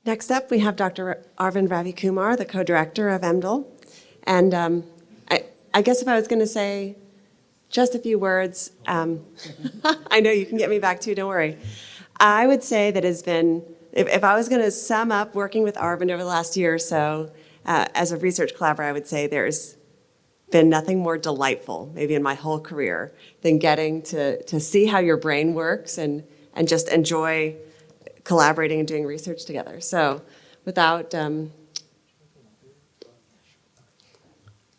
Next up, we have Dr. Arvind Ravikumar, the co-director of EMDL. And I guess if I was going to say just a few words, I know you can get me back too, don't worry. I would say that it's been, if I was going to sum up working with Arvind over the last year or so, as a research collaborator, I would say there's been nothing more delightful, maybe in my whole career, than getting to see how your brain works and just enjoy collaborating and doing research together. So without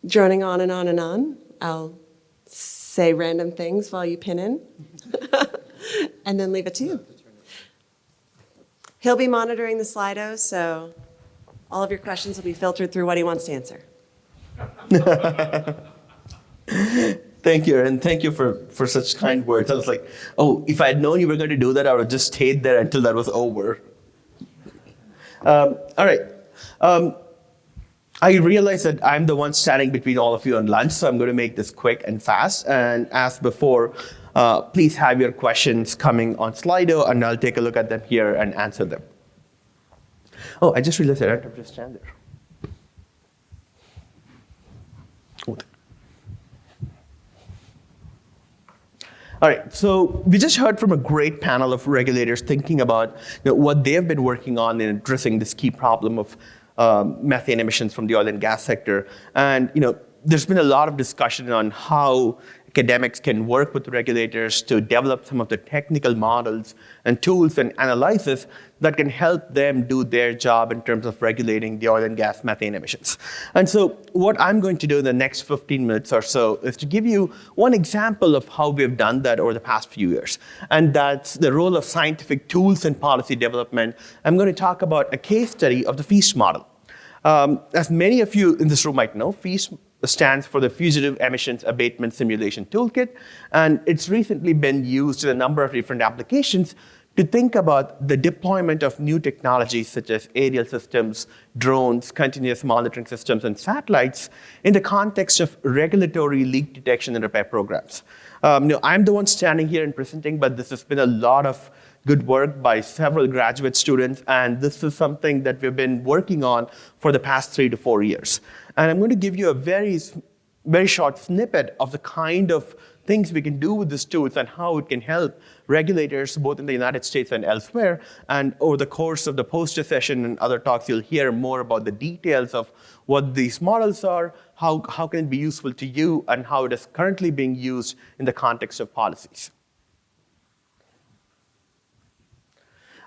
droning on and on and on, I'll say random things while you pin in and then leave it to you. He'll be monitoring the Slido, so all of your questions will be filtered through what he wants to answer. Thank you, and thank you for such kind words. I was like, oh, if I had known you were going to do that, I would have just stayed there until that was over. All right. I realize that I'm the one standing between all of you on lunch, so I'm going to make this quick and fast. And as before, please have your questions coming on Slido, and I'll take a look at them here and answer them. Oh, I just realized I don't have to stand there. All right, so we just heard from a great panel of regulators thinking about what they have been working on in addressing this key problem of methane emissions from the oil and gas sector. And there's been a lot of discussion on how academics can work with regulators to develop some of the technical models and tools and analysis that can help them do their job in terms of regulating the oil and gas methane emissions. And so what I'm going to do in the next 15 minutes or so is to give you one example of how we've done that over the past few years. And that's the role of scientific tools and policy development. I'm going to talk about a case study of the FEAST model. As many of you in this room might know, FEAST stands for the Fugitive Emissions Abatement Simulation Toolkit, and it's recently been used in a number of different applications to think about the deployment of new technologies such as aerial systems, drones, continuous monitoring systems, and satellites in the context of regulatory leak detection and repair programs. I'm the one standing here and presenting, but this has been a lot of good work by several graduate students, and this is something that we've been working on for the past 3 to 4 years. And I'm going to give you a very, very short snippet of the kind of things we can do with these tools and how it can help regulators both in the United States and elsewhere. And over the course of the poster session and other talks, you'll hear more about the details of what these models are, how can it be useful to you, and how it is currently being used in the context of policies.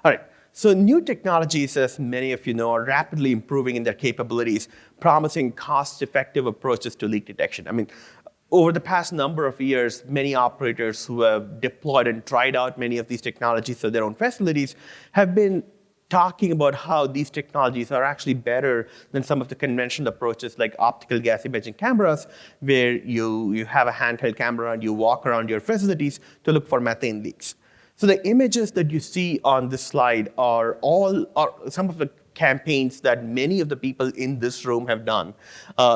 All right, so new technologies, as many of you know, are rapidly improving in their capabilities, promising cost-effective approaches to leak detection. I mean, over the past number of years, many operators who have deployed and tried out many of these technologies at their own facilities have been talking about how these technologies are actually better than some of the conventional approaches like optical gas imaging cameras, where you have a handheld camera and you walk around your facilities to look for methane leaks. So the images that you see on this slide are some of the campaigns that many of the people in this room have done.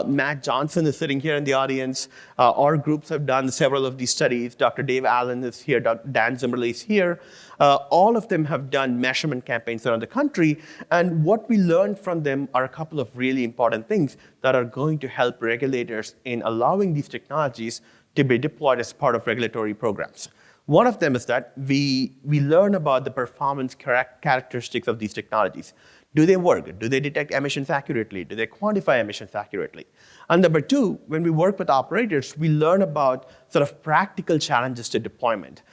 Matt Johnson is sitting here in the audience. Our groups have done several of these studies. Dr. Dave Allen is here. Dr. Dan Zimmerle is here. All of them have done measurement campaigns around the country. And what we learned from them are a couple of really important things that are going to help regulators in allowing these technologies to be deployed as part of regulatory programs. One of them is that we learn about the performance characteristics of these technologies. Do they work? Do they detect emissions accurately? Do they quantify emissions accurately? And number two, when we work with operators, we learn about sort of practical challenges to deployment.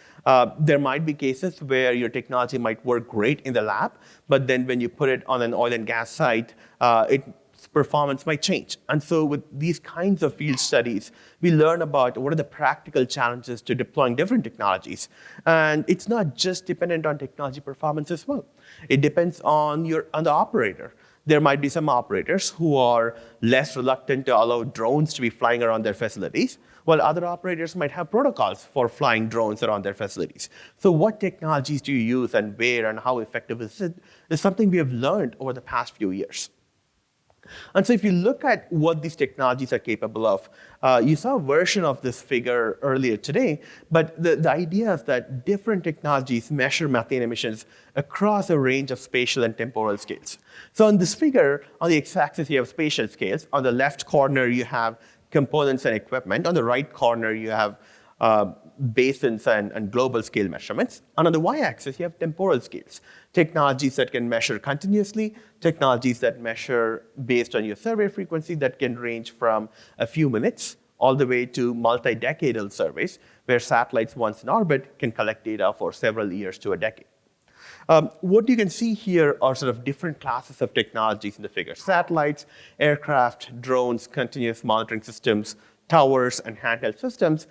There might be cases where your technology might work great in the lab, but then when you put it on an oil and gas site, its performance might change. And so with these kinds of field studies, we learn about what are the practical challenges to deploying different technologies. And it's not just dependent on technology performance as well. It depends on the operator. There might be some operators who are less reluctant to allow drones to be flying around their facilities, while other operators might have protocols for flying drones around their facilities. So what technologies do you use and where and how effective is it is something we have learned over the past few years. And so if you look at what these technologies are capable of, you saw a version of this figure earlier today, but the idea is that different technologies measure methane emissions across a range of spatial and temporal scales. So on this figure, on the x-axis, you have spatial scales. On the left corner, you have components and equipment. On the right corner, you have basins and global scale measurements. And on the y-axis, you have temporal scales, technologies that can measure continuously, technologies that measure based on your survey frequency that can range from a few minutes all the way to multi-decadal surveys, where satellites once in orbit can collect data for several years to a decade. What you can see here are sort of different classes of technologies in the figure: satellites, aircraft, drones, continuous monitoring systems, towers, and handheld systems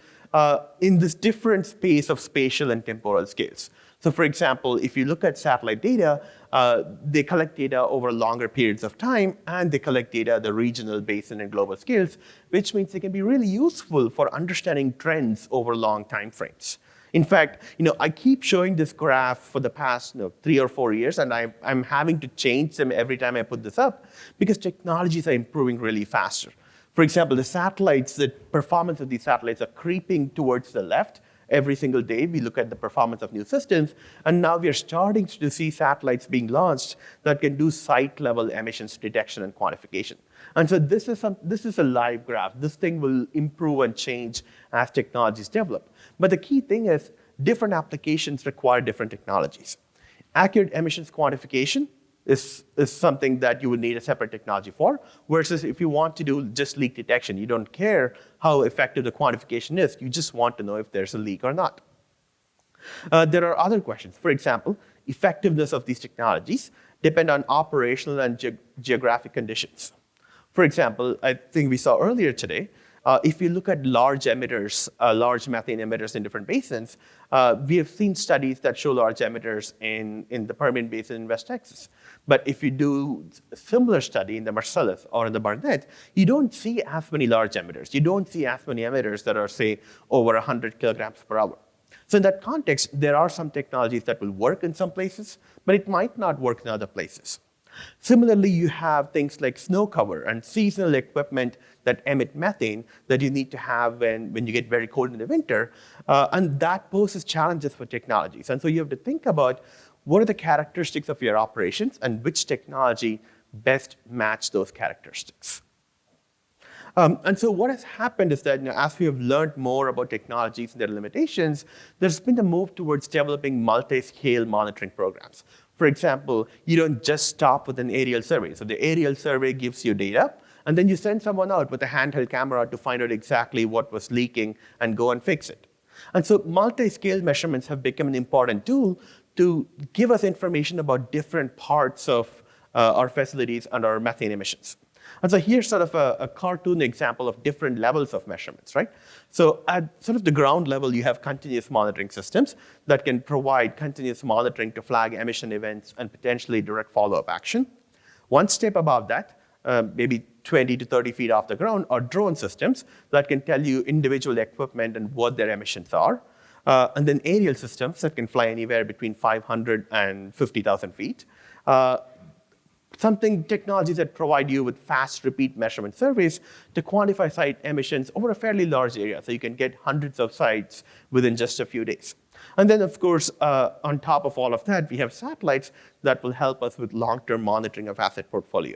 in this different space of spatial and temporal scales. So for example, if you look at satellite data, they collect data over longer periods of time, and they collect data at the regional, basin, and global scales, which means they can be really useful for understanding trends over long time frames. In fact, I keep showing this graph for the past 3 or 4 years, and I'm having to change them every time I put this up because technologies are improving really faster. For example, the performance of these satellites are creeping towards the left. Every single day, we look at the performance of new systems, and now we are starting to see satellites being launched that can do site-level emissions detection and quantification. And so this is a live graph. This thing will improve and change as technologies develop. But the key thing is different applications require different technologies. Accurate emissions quantification is something that you would need a separate technology for, versus if you want to do just leak detection, you don't care how effective the quantification is, you just want to know if there's a leak or not. There are other questions. For example, effectiveness of these technologies depend on operational and geographic conditions. For example, I think we saw earlier today, if you look at large emitters, large methane emitters in different basins, we have seen studies that show large emitters in the Permian Basin in West Texas. But if you do a similar study in the Marcellus or in the Barnett, you don't see as many large emitters. You don't see as many emitters that are, say, over 100 kilograms per hour. So in that context, there are some technologies that will work in some places, but it might not work in other places. Similarly, you have things like snow cover and seasonal equipment that emit methane that you need to have when you get very cold in the winter, and that poses challenges for technologies. And so you have to think about what are the characteristics of your operations and which technology best match those characteristics. And so what has happened is that as we have learned more about technologies and their limitations, there's been a move towards developing multi-scale monitoring programs. For example, you don't just stop with an aerial survey. So the aerial survey gives you data, and then you send someone out with a handheld camera to find out exactly what was leaking and go and fix it. And so multi-scale measurements have become an important tool to give us information about different parts of our facilities and our methane emissions. And so here's sort of a cartoon example of different levels of measurements, right? So at sort of the ground level, you have continuous monitoring systems that can provide continuous monitoring to flag emission events and potentially direct follow-up action. One step above that, maybe 20 to 30 feet off the ground, are drone systems that can tell you individual equipment and what their emissions are. And then aerial systems that can fly anywhere between 500 and 50,000 feet. Technologies that provide you with fast repeat measurement surveys to quantify site emissions over a fairly large area. So you can get hundreds of sites within just a few days. And then, of course, on top of all of that, we have satellites that will help us with long-term monitoring of asset portfolio.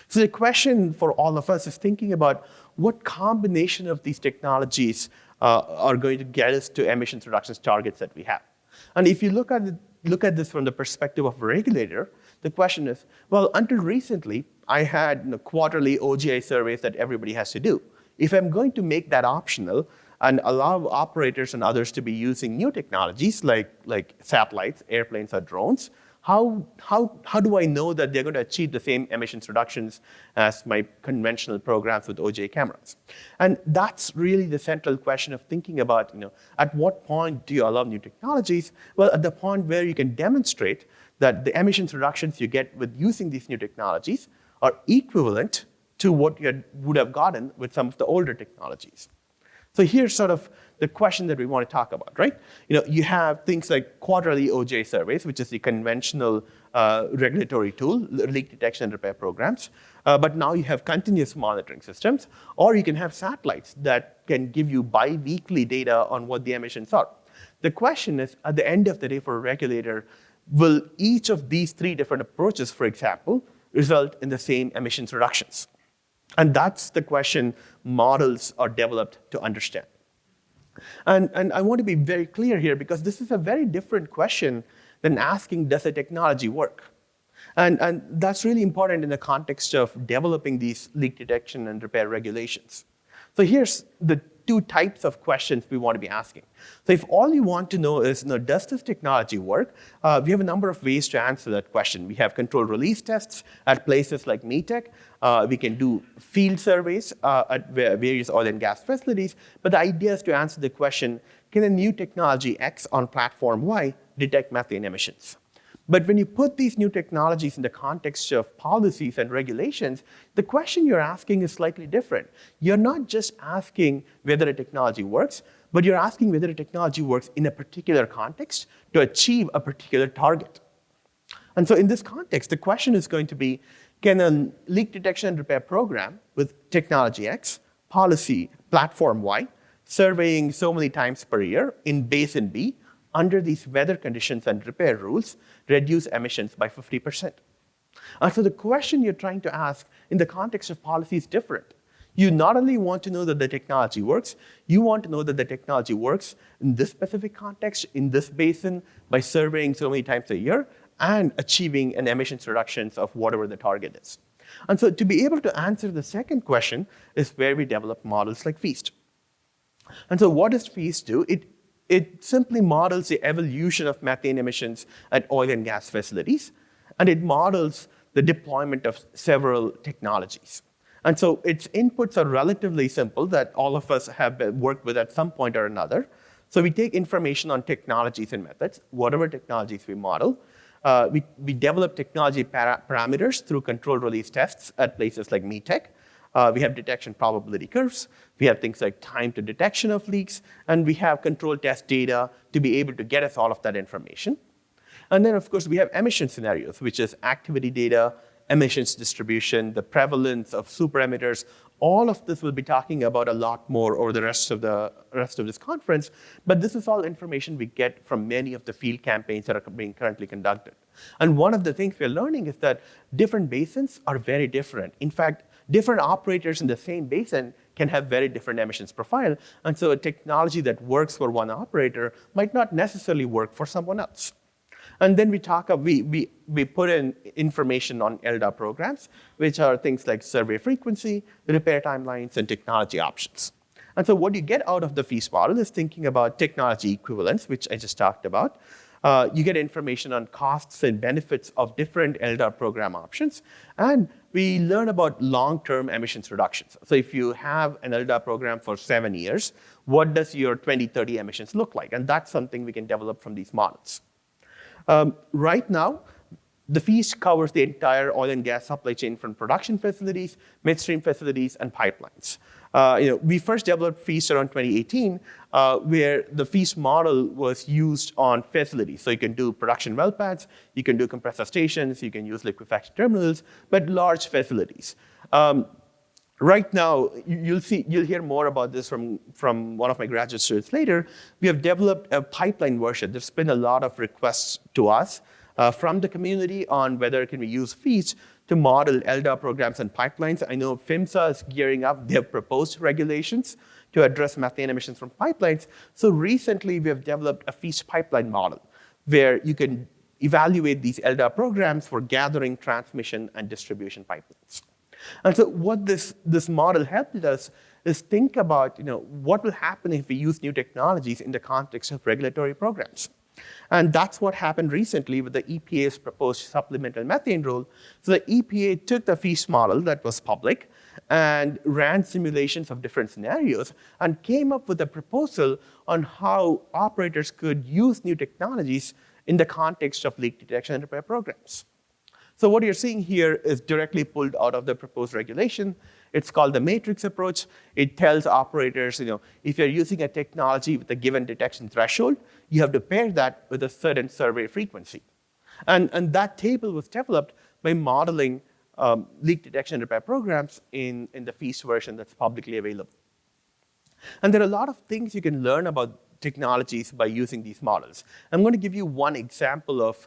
So the question for all of us is thinking about what combination of these technologies are going to get us to emissions reductions targets that we have. And if you look at this from the perspective of a regulator, the question is, well, until recently, I had quarterly OGI surveys that everybody has to do. If I'm going to make that optional and allow operators and others to be using new technologies like satellites, airplanes, or drones, how do I know that they're going to achieve the same emissions reductions as my conventional programs with OGI cameras? And that's really the central question of thinking about, at what point do you allow new technologies? Well, at the point where you can demonstrate that the emissions reductions you get with using these new technologies are equivalent to what you would have gotten with some of the older technologies. So here's sort of the question that we want to talk about, right? You have things like quarterly OJ surveys, which is the conventional regulatory tool, leak detection and repair programs. But now you have continuous monitoring systems, or you can have satellites that can give you bi-weekly data on what the emissions are. The question is, at the end of the day for a regulator, will each of these three different approaches, for example, result in the same emissions reductions? And that's the question models are developed to understand. And I want to be very clear here because this is a very different question than asking, does the technology work? And that's really important in the context of developing these leak detection and repair regulations. So here's the two types of questions we want to be asking. So if all you want to know is, does this technology work? We have a number of ways to answer that question. We have controlled release tests at places like METEC. We can do field surveys at various oil and gas facilities. But the idea is to answer the question, can a new technology X on platform Y detect methane emissions? But when you put these new technologies in the context of policies and regulations, the question you're asking is slightly different. You're not just asking whether a technology works, but you're asking whether a technology works in a particular context to achieve a particular target. And so in this context, the question is going to be, can a leak detection and repair program with technology X, policy platform Y, surveying so many times per year in basin B, under these weather conditions and repair rules, reduce emissions by 50%. And so the question you're trying to ask in the context of policy is different. You not only want to know that the technology works, you want to know that the technology works in this specific context, in this basin, by surveying so many times a year, and achieving an emissions reductions of whatever the target is. And so to be able to answer the second question is where we develop models like FEAST. And so what does FEAST do? It simply models the evolution of methane emissions at oil and gas facilities, and it models the deployment of several technologies. And so its inputs are relatively simple that all of us have worked with at some point or another. So we take information on technologies and methods, whatever technologies we model. We develop technology parameters through controlled release tests at places like METEC. We have detection probability curves. We have things like time to detection of leaks. And we have control test data to be able to get us all of that information. And then, of course, we have emission scenarios, which is activity data, emissions distribution, the prevalence of super emitters. All of this we'll be talking about a lot more over the rest of this conference. But this is all information we get from many of the field campaigns that are being currently conducted. And one of the things we're learning is that different basins are very different. In fact, different operators in the same basin can have very different emissions profile. And so a technology that works for one operator might not necessarily work for someone else. And then we put in information on LDA programs, which are things like survey frequency, repair timelines, and technology options. And so what you get out of the FEAST model is thinking about technology equivalence, which I just talked about. You get information on costs and benefits of different LDA program options. And we learn about long-term emissions reductions. So if you have an LDA program for 7 years, what does your 2030 emissions look like? And that's something we can develop from these models. Right now, the FEAST covers the entire oil and gas supply chain from production facilities, midstream facilities, and pipelines. We first developed FEAST around 2018, where the FEAST model was used on facilities. So you can do production well pads, you can do compressor stations, you can use liquefaction terminals, but large facilities. Right now, you'll hear more about this from one of my graduate students later. We have developed a pipeline version. There's been a lot of requests to us from the community on whether can we use FEAST to model LDA programs and pipelines. I know PHMSA is gearing up. They have proposed regulations to address methane emissions from pipelines. So recently, we have developed a FEAST pipeline model where you can evaluate these LDA programs for gathering, transmission, and distribution pipelines. And so what this model helped us is think about what will happen if we use new technologies in the context of regulatory programs. And that's what happened recently with the EPA's proposed supplemental methane rule. So the EPA took the FEAST model that was public and ran simulations of different scenarios and came up with a proposal on how operators could use new technologies in the context of leak detection and repair programs. So what you're seeing here is directly pulled out of the proposed regulation. It's called the matrix approach. It tells operators, if you're using a technology with a given detection threshold, you have to pair that with a certain survey frequency. And that table was developed by modeling leak detection and repair programs in the Feast version that's publicly available. And there are a lot of things you can learn about technologies by using these models. I'm going to give you one example of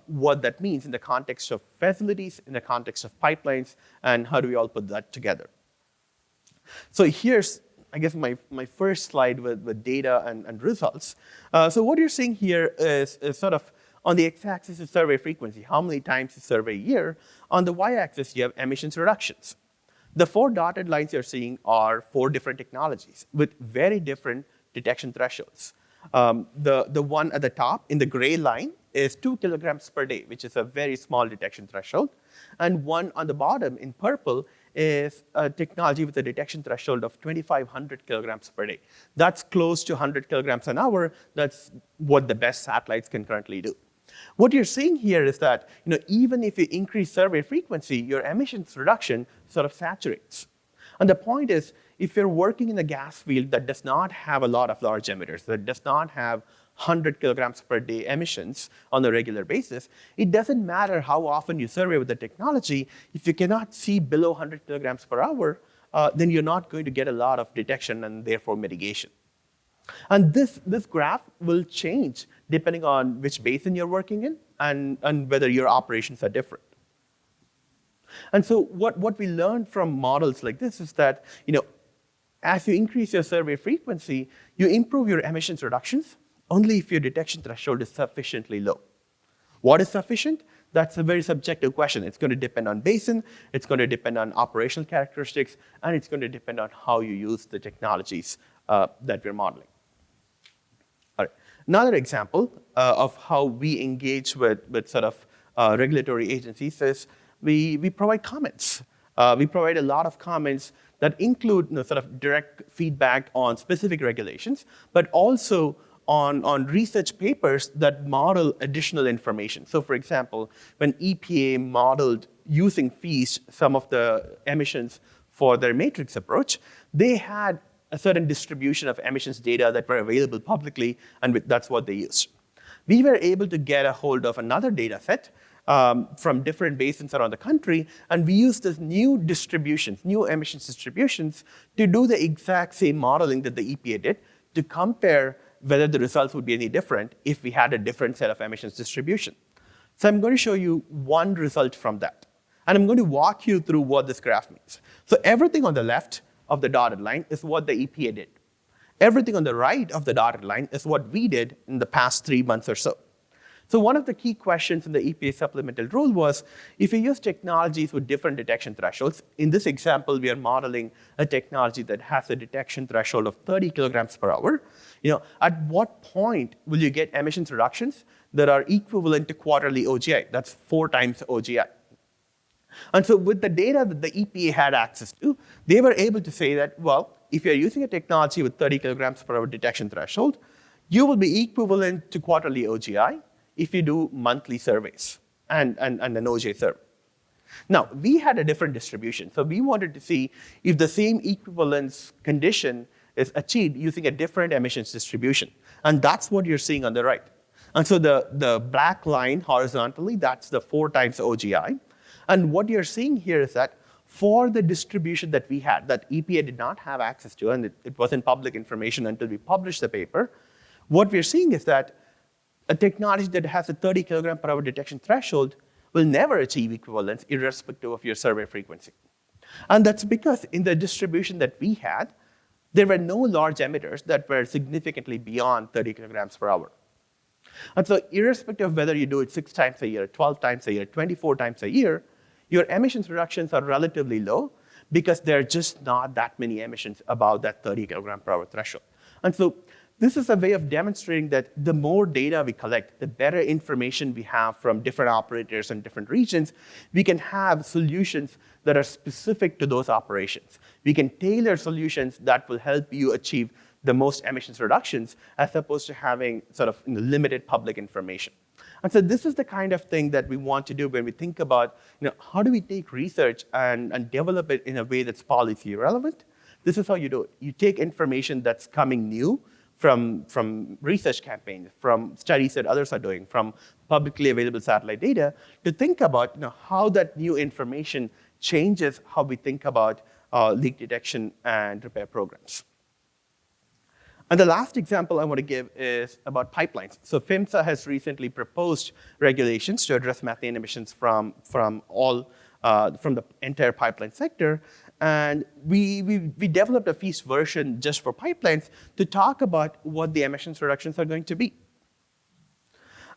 what that means in the context of facilities, in the context of pipelines, and how do we all put that together. So here's, I guess, my first slide with data and results. So what you're seeing here is sort of, on the x-axis is survey frequency, how many times you survey a year. On the y-axis, you have emissions reductions. The 4 dotted lines you're seeing are 4 different technologies with very different detection thresholds. The one at the top in the gray line is 2 kilograms per day, which is a very small detection threshold. And one on the bottom in purple is a technology with a detection threshold of 2,500 kilograms per day. That's close to 100 kilograms an hour. That's what the best satellites can currently do. What you're seeing here is that even if you increase survey frequency, your emissions reduction sort of saturates. And the point is, if you're working in a gas field that does not have a lot of large emitters, that does not have 100 kilograms per day emissions on a regular basis, it doesn't matter how often you survey with the technology. If you cannot see below 100 kilograms per hour, then you're not going to get a lot of detection and therefore mitigation. And this graph will change depending on which basin you're working in and whether your operations are different. And so what we learned from models like this is that, as you increase your survey frequency, you improve your emissions reductions only if your detection threshold is sufficiently low. What is sufficient? That's a very subjective question. It's going to depend on basin, it's going to depend on operational characteristics, and it's going to depend on how you use the technologies that we're modeling. All right. Another example of how we engage with sort of regulatory agencies is we provide comments. We provide a lot of comments that include sort of direct feedback on specific regulations, but also on research papers that model additional information. So for example, when EPA modeled using Feast some of the emissions for their matrix approach, they had a certain distribution of emissions data that were available publicly, and that's what they used. We were able to get a hold of another data set from different basins around the country, and we used this new distributions, new emissions distributions, to do the exact same modeling that the EPA did to compare whether the results would be any different if we had a different set of emissions distribution. So I'm going to show you one result from that. And I'm going to walk you through what this graph means. So everything on the left of the dotted line is what the EPA did. Everything on the right of the dotted line is what we did in the past 3 months or so. So one of the key questions in the EPA supplemental rule was, if you use technologies with different detection thresholds, in this example, we are modeling a technology that has a detection threshold of 30 kilograms per hour. At what point will you get emissions reductions that are equivalent to quarterly OGI? That's 4 times OGI. And so with the data that the EPA had access to, they were able to say that, well, if you're using a technology with 30 kilograms per hour detection threshold, you will be equivalent to quarterly OGI if you do monthly surveys and an OJ survey. Now, we had a different distribution. So we wanted to see if the same equivalence condition is achieved using a different emissions distribution. And that's what you're seeing on the right. And so the black line horizontally, that's the 4 times OGI. And what you're seeing here is that for the distribution that we had, that EPA did not have access to, and it wasn't public information until we published the paper, what we're seeing is that a technology that has a 30 kilogram per hour detection threshold will never achieve equivalence irrespective of your survey frequency. And that's because in the distribution that we had, there were no large emitters that were significantly beyond 30 kilograms per hour. And so irrespective of whether you do it 6 times a year, 12 times a year, 24 times a year, your emissions reductions are relatively low because there are just not that many emissions above that 30 kilogram per hour threshold. And so this is a way of demonstrating that the more data we collect, the better information we have from different operators in different regions, we can have solutions that are specific to those operations. We can tailor solutions that will help you achieve the most emissions reductions, as opposed to having sort of limited public information. And so this is the kind of thing that we want to do when we think about how do we take research and develop it in a way that's policy relevant. This is how you do it. You take information that's coming new from research campaigns, from studies that others are doing, from publicly available satellite data, to think about how that new information changes how we think about leak detection and repair programs. And the last example I want to give is about pipelines. So PHMSA has recently proposed regulations to address methane emissions from the entire pipeline sector. And we developed a FEAST version just for pipelines to talk about what the emissions reductions are going to be.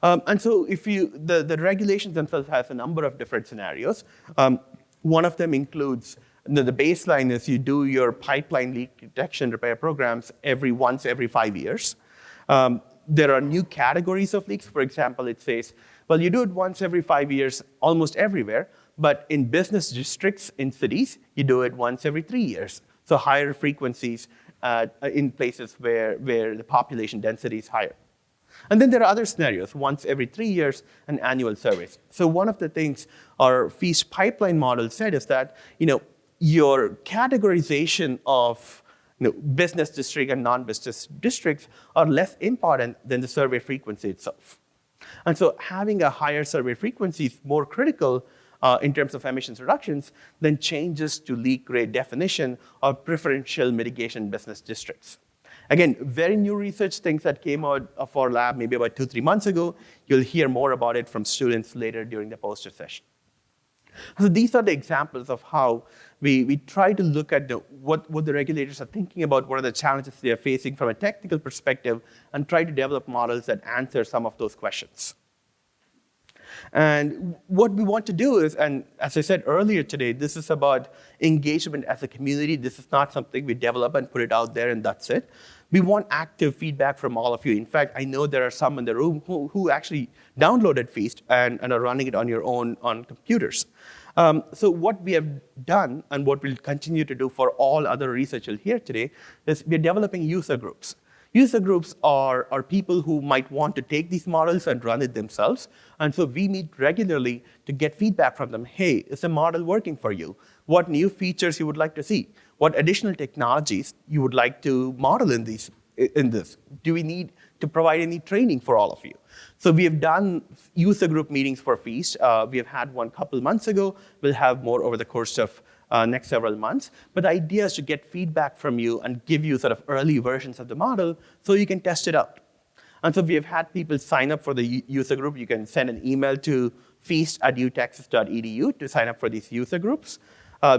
And so the regulations themselves has a number of different scenarios. One of them includes, the baseline is you do your pipeline leak detection repair programs once every 5 years. There are new categories of leaks. For example, it says, well, you do it once every 5 years almost everywhere, but in business districts in cities, you do it once every 3 years. So higher frequencies in places where the population density is higher. And then there are other scenarios, once every 3 years, and annual surveys. So one of the things our FEAST pipeline model said is that your categorization of business district and non-business districts are less important than the survey frequency itself. And so having a higher survey frequency is more critical in terms of emissions reductions than changes to leak rate definition or preferential mitigation business districts. Again, very new research, things that came out of our lab maybe about 2-3 months ago. You'll hear more about it from students later during the poster session. So these are the examples of how we try to look at what the regulators are thinking about, what are the challenges they are facing from a technical perspective, and try to develop models that answer some of those questions. And what we want to do is, and as I said earlier today, this is about engagement as a community. This is not something we develop and put it out there and that's it. We want active feedback from all of you. In fact, I know there are some in the room who actually downloaded FEAST and are running it on your own on computers. So what we have done and what we'll continue to do for all other research you'll hear today is we're developing user groups. User groups are people who might want to take these models and run it themselves. And so we meet regularly to get feedback from them. Hey, is the model working for you? What new features you would like to see? What additional technologies you would like to model in this? Do we need to provide any training for all of you? So we have done user group meetings for FEAST. We have had one a couple months ago. We'll have more over the course of next several months. But the idea is to get feedback from you and give you sort of early versions of the model so you can test it out. And so we have had people sign up for the user group. You can send an email to feast@utexas.edu to sign up for these user groups.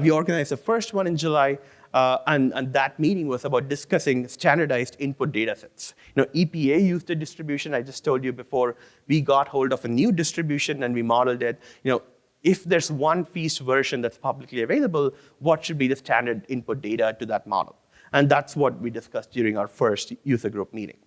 We organized the first one in July, and that meeting was about discussing standardized input data sets. EPA used a distribution, I just told you before. We got hold of a new distribution and we modeled it. If there's one FEAST version that's publicly available, what should be the standard input data to that model? And that's what we discussed during our first user group meeting.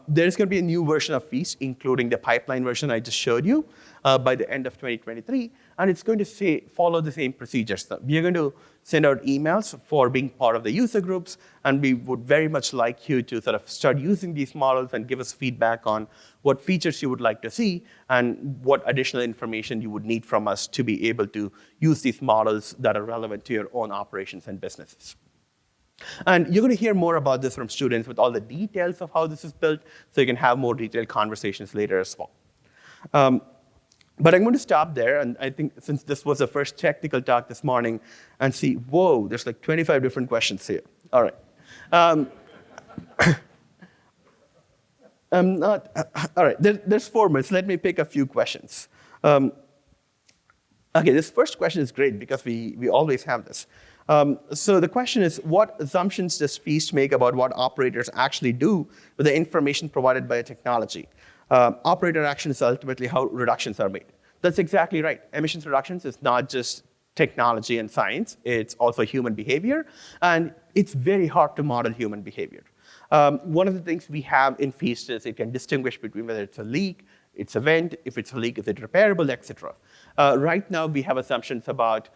There's going to be a new version of FEAST, including the pipeline version I just showed you, by the end of 2023. And it's going to follow the same procedures. So we are going to send out emails for being part of the user groups. And we would very much like you to sort of start using these models and give us feedback on what features you would like to see and what additional information you would need from us to be able to use these models that are relevant to your own operations and businesses. And you're going to hear more about this from students with all the details of how this is built, so you can have more detailed conversations later as well. But I'm going to stop there, and I think since this was the first technical talk this morning, and see, whoa, there's like 25 different questions here. All right. All right, there's 4 minutes. Let me pick a few questions. Okay, this first question is great because we always have this. So the question is, what assumptions does FEAST make about what operators actually do with the information provided by a technology? Operator action is ultimately how reductions are made. That's exactly right. Emissions reductions is not just technology and science, it's also human behavior, and it's very hard to model human behavior. One of the things we have in FEAST is it can distinguish between whether it's a leak, it's a vent, if it's a leak, is it repairable, etc. Right now we have assumptions about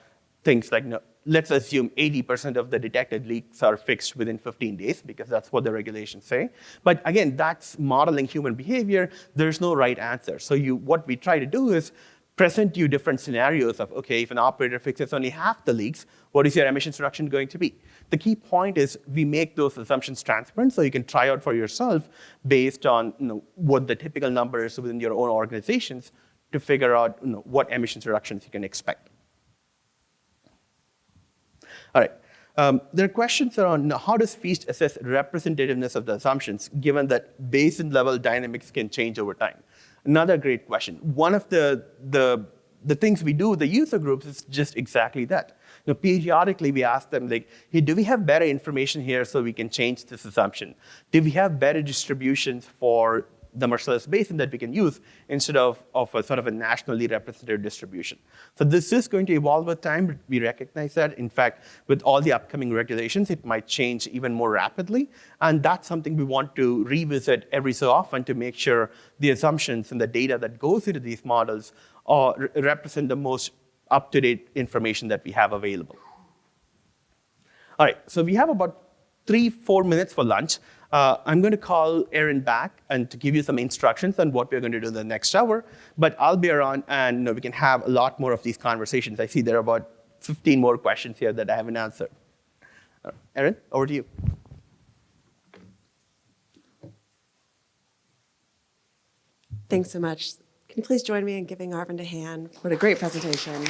things like let's assume 80% of the detected leaks are fixed within 15 days, because that's what the regulations say. But again, that's modeling human behavior. There's no right answer. So what we try to do is present you different scenarios of, okay, if an operator fixes only half the leaks, what is your emissions reduction going to be? The key point is we make those assumptions transparent so you can try out for yourself based on what the typical number is within your own organizations to figure out what emissions reductions you can expect. All right. There are questions around how does FEAST assess representativeness of the assumptions, given that basin-level dynamics can change over time? Another great question. One of the things we do with the user groups is just exactly that. Periodically, we ask them, like, hey, do we have better information here so we can change this assumption? Do we have better distributions for the Marcellus Basin that we can use instead of a sort of a nationally representative distribution? So this is going to evolve with time. We recognize that. In fact, with all the upcoming regulations, it might change even more rapidly. And that's something we want to revisit every so often to make sure the assumptions and the data that goes into these models represent the most up-to-date information that we have available. All right, so we have about 3-4 minutes for lunch. I'm going to call Erin back and to give you some instructions on what we're going to do in the next hour. But I'll be around, and we can have a lot more of these conversations. I see there are about 15 more questions here that I haven't answered. Erin, over to you. Thanks so much. Can you please join me in giving Arvind a hand? What a great presentation.